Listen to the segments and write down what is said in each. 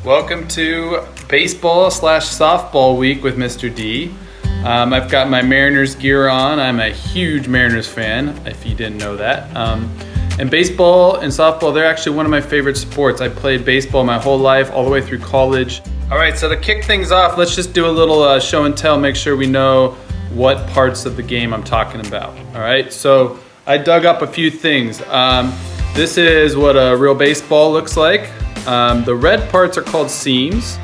Welcome to baseball / softball week with Mr. D. I've got my Mariners gear on. I'm a huge Mariners fan, if you didn't know that. And baseball and softball, they're actually one of my favorite sports. I played baseball my whole life, all the way through college. All right, so to kick things off, let's just do a little show and tell, make sure we know what parts of the game I'm talking about. All right, so I dug up a few things. This is what a real baseball looks like. The red parts are called seams.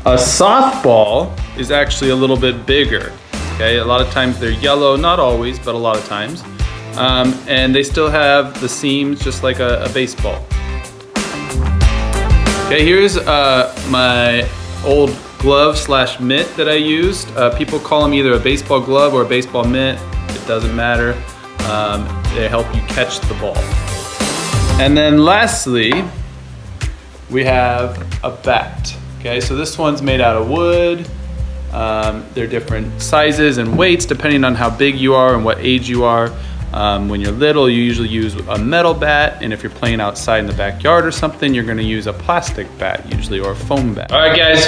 A softball is actually a little bit bigger. Okay, a lot of times they're yellow, not always, but a lot of times. And they still have the seams just like a baseball. Okay, here's my old glove / mitt that I used. People call them either a baseball glove or a baseball mitt. It doesn't matter. They help you catch the ball. And then lastly, we have a bat. Okay, so this one's made out of wood. They're different sizes and weights depending on how big you are and what age you are. When you're little, you usually use a metal bat, and if you're playing outside in the backyard or something, you're gonna use a plastic bat usually, or a foam bat. All right guys,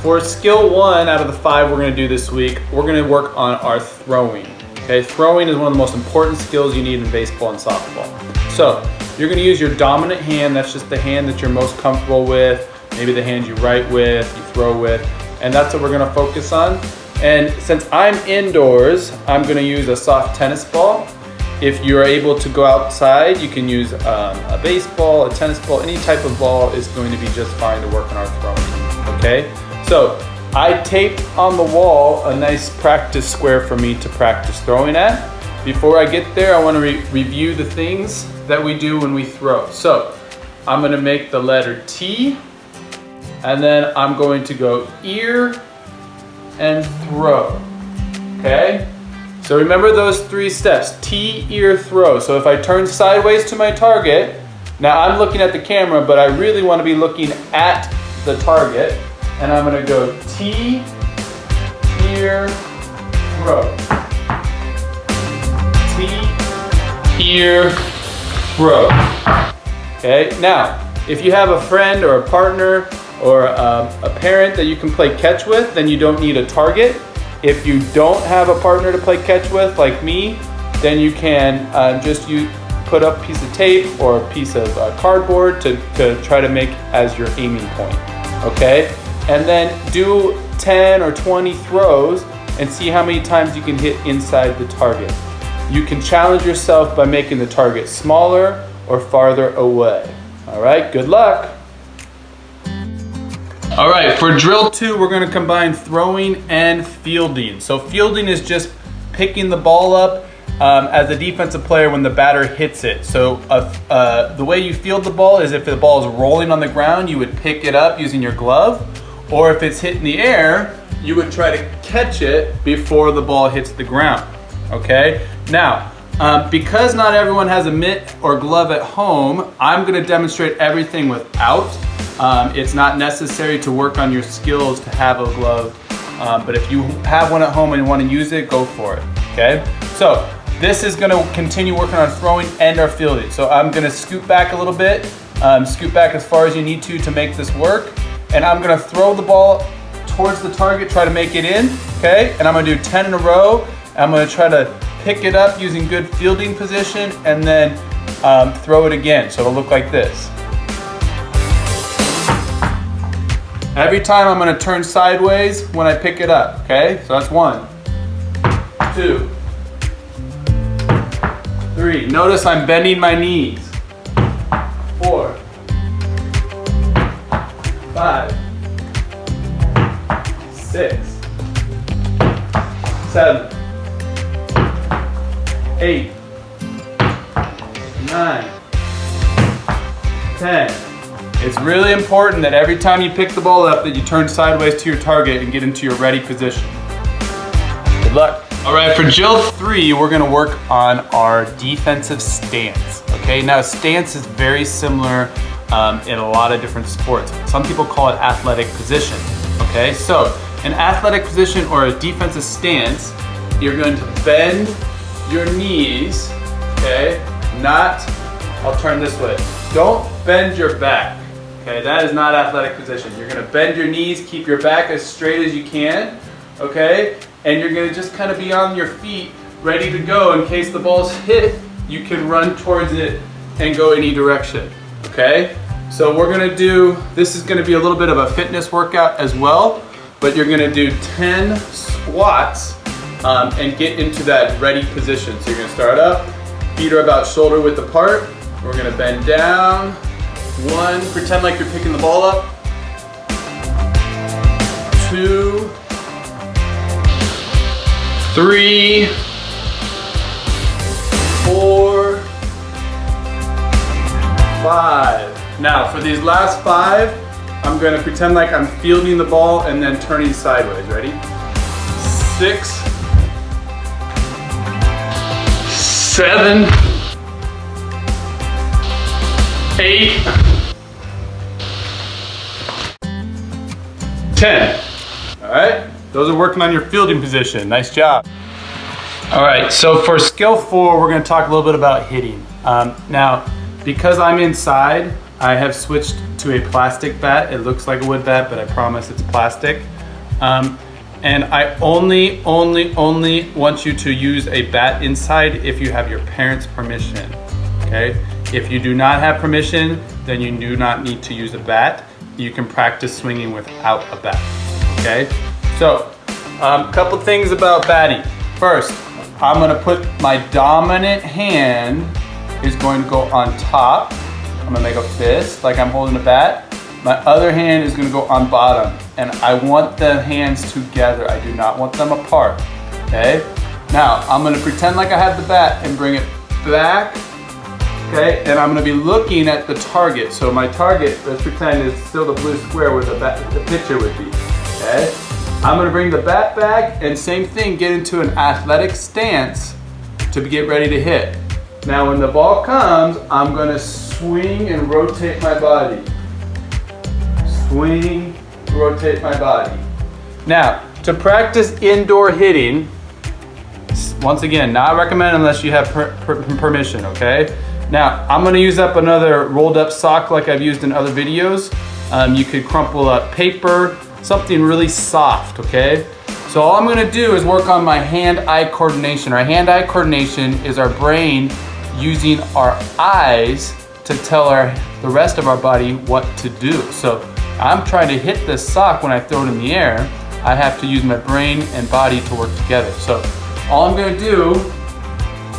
for skill 1 out of the 5 we're gonna do this week, we're gonna work on our throwing. Okay, throwing is one of the most important skills you need in baseball and softball. So, you're gonna use your dominant hand, that's just the hand that you're most comfortable with, maybe the hand you write with, you throw with, and that's what we're gonna focus on. And since I'm indoors, I'm gonna use a soft tennis ball. If you're able to go outside, you can use a baseball, a tennis ball, any type of ball is going to be just fine to work on our throwing, okay? So, I taped on the wall a nice practice square for me to practice throwing at. Before I get there, I want to review the things that we do when we throw. So I'm going to make the letter T, and then I'm going to go ear and throw. Okay? So remember those 3 steps: T, ear, throw. So if I turn sideways to my target, now I'm looking at the camera, but I really want to be looking at the target, and I'm going to go T, ear, throw. T, ear, throw. Okay, now, if you have a friend or a partner or a parent that you can play catch with, then you don't need a target. If you don't have a partner to play catch with, like me, then you can just put up a piece of tape or a piece of cardboard to try to make as your aiming point, okay? And then do 10 or 20 throws and see how many times you can hit inside the target. You can challenge yourself by making the target smaller or farther away. All right, good luck. All right, for drill 2, we're gonna combine throwing and fielding. So fielding is just picking the ball up as a defensive player when the batter hits it. So the way you field the ball is if the ball is rolling on the ground, you would pick it up using your glove, or if it's hit in the air, you would try to catch it before the ball hits the ground. Okay, now, because not everyone has a mitt or glove at home, I'm gonna demonstrate everything without. It's not necessary to work on your skills to have a glove, but if you have one at home and you wanna use it, go for it, okay? So, this is gonna continue working on throwing and our fielding. So I'm gonna scoot back a little bit, scoot back as far as you need to make this work, and I'm gonna throw the ball towards the target, try to make it in, okay? And I'm gonna do 10 in a row. I'm gonna try to pick it up using good fielding position and then throw it again. So it'll look like this. Every time I'm gonna turn sideways when I pick it up, okay? So that's 1, 2, 3. Notice I'm bending my knees. 4, 5, 6, 7, 8, 9, 10. It's really important that every time you pick the ball up that you turn sideways to your target and get into your ready position. Good luck. All right, for drill 3, we're gonna work on our defensive stance. Okay, now stance is very similar in a lot of different sports. Some people call it athletic position. Okay, so an athletic position or a defensive stance, you're going to bend your knees, okay? I'll turn this way. Don't bend your back, Okay, that is not athletic position. You're gonna bend your knees, keep your back as straight as you can, okay? And you're gonna just kind of be on your feet, ready to go in case the ball's hit, you can run towards it and go any direction, okay? So we're gonna do, this is gonna be a little bit of a fitness workout as well, but you're gonna do 10 squats and get into that ready position. So you're gonna start up, feet are about shoulder width apart. We're gonna bend down. 1, pretend like you're picking the ball up. 2, 3, 4, 5. Now for these last 5, I'm gonna pretend like I'm fielding the ball and then turning sideways. Ready? 6, 7, 8, 10. All right, those are working on your fielding position. Nice job. All right, so for skill 4, we're gonna talk a little bit about hitting. Now, because I'm inside, I have switched to a plastic bat. It looks like a wood bat, but I promise it's plastic. And I only want you to use a bat inside if you have your parents' permission, okay? If you do not have permission, then you do not need to use a bat. You can practice swinging without a bat, okay? So, a couple things about batting. First, I'm gonna put my dominant hand is going to go on top. I'm gonna make a fist like I'm holding a bat. My other hand is gonna go on bottom, and I want the hands together. I do not want them apart, okay? Now, I'm gonna pretend like I have the bat and bring it back, okay? And I'm gonna be looking at the target. So my target, let's pretend is still the blue square where the pitcher would be, okay? I'm gonna bring the bat back and same thing, get into an athletic stance to get ready to hit. Now when the ball comes, I'm gonna swing and rotate my body. Swing, rotate my body. Now, to practice indoor hitting, once again, not recommended unless you have permission, okay? Now, I'm gonna use up another rolled up sock like I've used in other videos. You could crumple up paper, something really soft, okay? So all I'm gonna do is work on my hand-eye coordination. Our hand-eye coordination is our brain using our eyes to tell the rest of our body what to do. So I'm trying to hit this sock when I throw it in the air. I have to use my brain and body to work together. So all I'm gonna do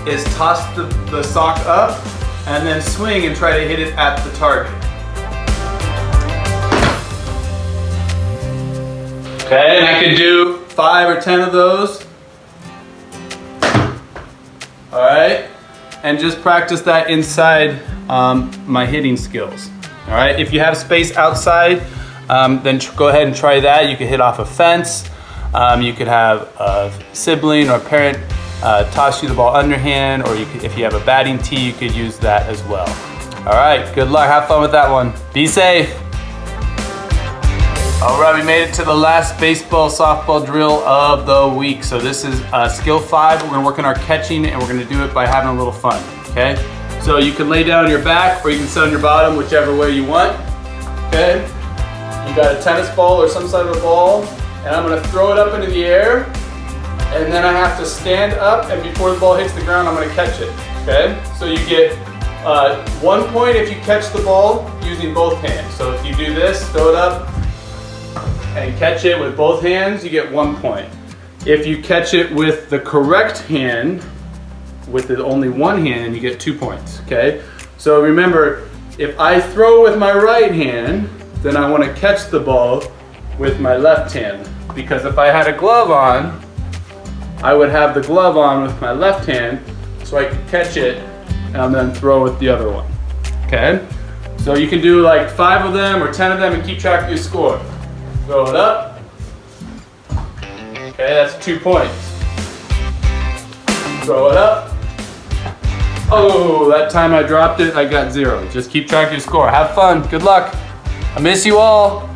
is toss the sock up and then swing and try to hit it at the target. Okay, and I could do 5 or 10 of those. All right, and just practice that inside my hitting skills. All right, if you have space outside, then go ahead and try that. You could hit off a fence. You could have a sibling or parent toss you the ball underhand, or if you have a batting tee, you could use that as well. All right, good luck, have fun with that one. Be safe. All right, we made it to the last baseball, softball drill of the week. So this is skill 5. We're gonna work on our catching and we're gonna do it by having a little fun, okay? So you can lay down on your back or you can sit on your bottom, whichever way you want, okay? You got a tennis ball or some sort of a ball, and I'm gonna throw it up into the air, and then I have to stand up, and before the ball hits the ground, I'm gonna catch it, okay? So you get 1 point if you catch the ball using both hands. So if you do this, throw it up, and catch it with both hands, you get 1 point. If you catch it with the correct hand, with only one hand, you get 2 points, okay? So remember, if I throw with my right hand, then I want to catch the ball with my left hand, because if I had a glove on, I would have the glove on with my left hand, so I could catch it and then throw with the other one, okay? So you can do like 5 of them or 10 of them and keep track of your score. Throw it up. Okay, that's 2 points. Throw it up. Oh, that time I dropped it, I got 0. Just keep track of your score. Have fun, good luck. I miss you all.